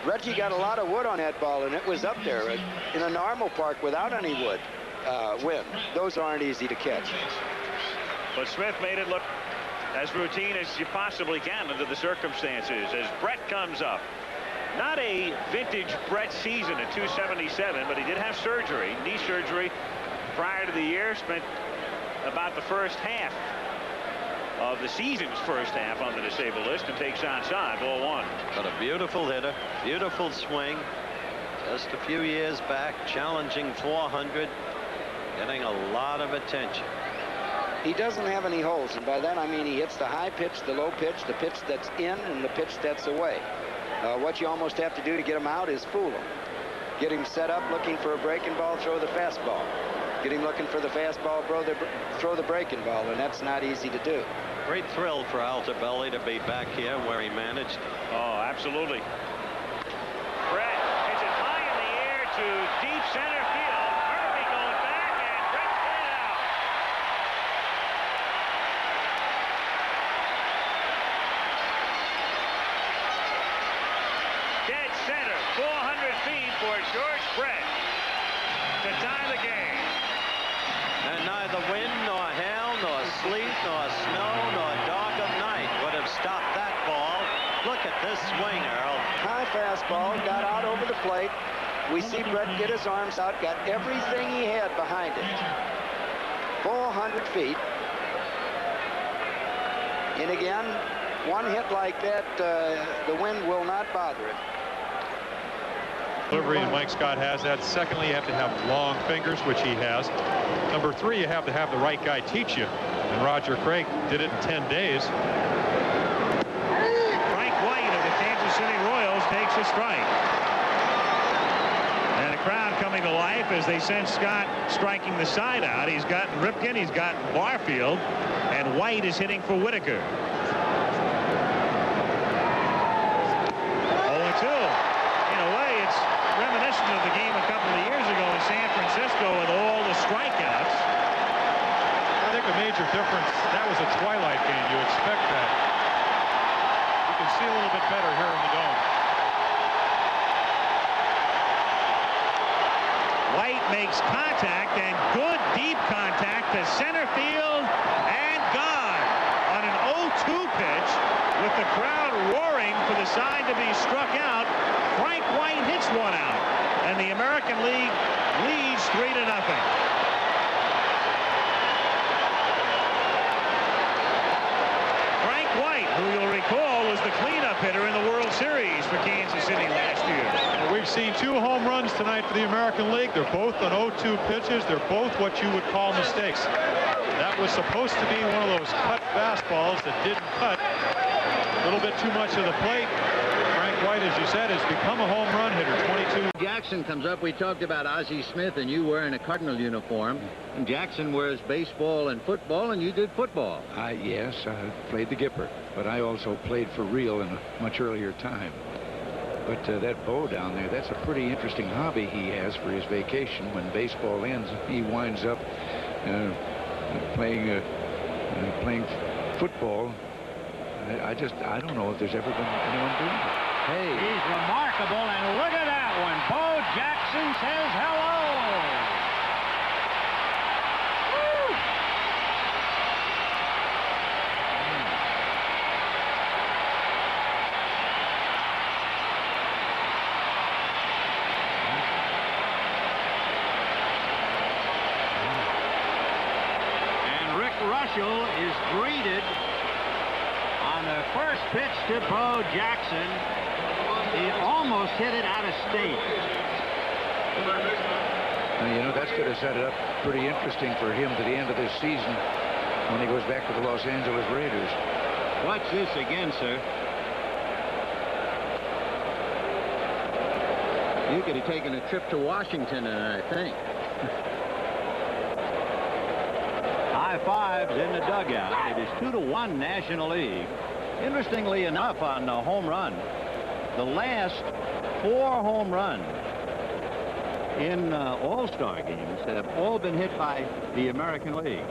Reggie got a lot of wood on that ball, and it was up there in a normal park without any wood. Wind. Those aren't easy to catch. But Smith made it look as routine as you possibly can under the circumstances as Brett comes up. Not a vintage Brett season at 277, but he did have surgery, knee surgery, prior to the year. Spent about the first half of the season's first half on the disabled list, and takes on side, ball one. But a beautiful hitter, beautiful swing. Just a few years back, challenging 400, getting a lot of attention. He doesn't have any holes, and by that I mean he hits the high pitch, the low pitch, the pitch that's in, and the pitch that's away. What you almost have to do to get him out is fool him. Get him set up looking for a breaking ball, throw the fastball. Get him looking for the fastball, throw the breaking ball, and that's not easy to do. Great thrill for Altobelli to be back here where he managed. Oh, absolutely. Brett hits it high in the air to deep center field. Murphy going back, and Brett's got it out. Dead center, 400 feet for George Brett to tie the game. And neither wind, nor hail, nor sleet, nor snow, nor dark of night would have stopped that ball. Look at this swing, Earl. High fastball, got out over the plate. We see Brett get his arms out, got everything he had behind it. 400 feet. And again, one hit like that, the wind will not bother it. Delivery, and Mike Scott has that. Secondly, you have to have long fingers, which he has. Number 3, you have to have the right guy teach you, and Roger Craig did it in 10 days. Frank White of the Kansas City Royals takes a strike. And the crowd coming to life as they sense Scott striking the side out. He's gotten Ripken, he's gotten Barfield, and White is hitting for Whitaker. 0-2. Reminiscent of the game a couple of years ago in San Francisco with all the strikeouts. I think the major difference, that was a twilight game. You expect that. You can see a little bit better here in the dome. White makes contact, and good deep contact to center field, and gone on an 0-2 pitch with the crowd roaring for the side to be struck out. Frank White hits one out, and the American League leads 3-0. Frank White, who you'll recall was the cleanup hitter in the World Series for Kansas City last year. Well, we've seen 2 home runs tonight for the American League. They're both on 0-2 pitches. They're both what you would call mistakes. That was supposed to be one of those cut fastballs that didn't cut. A little bit too much of the plate. White, as you said, has become a home run hitter. 22. Jackson comes up. We talked about Ozzie Smith and you wearing a Cardinal uniform. And Jackson wears baseball and football, and you did football. Yes, I played the Gipper, but I also played for real in a much earlier time. But that bow down there, that's a pretty interesting hobby he has for his vacation. When baseball ends, he winds up playing football. I don't know if there's ever been anyone doing it. Hey. He's remarkable, and look at that one. Bo Jackson says hello. Woo. And Rick Russell is greeted on the first pitch to Bo Jackson. He almost hit it out of state. Now, you know, that's going to set it up pretty interesting for him to the end of this season when he goes back to the Los Angeles Raiders. Watch this again, sir. You could have taken a trip to Washington, I think. High fives in the dugout. It is 2-1 National League. Interestingly enough, on the home run, the last 4 home runs in all-star games have all been hit by the American League.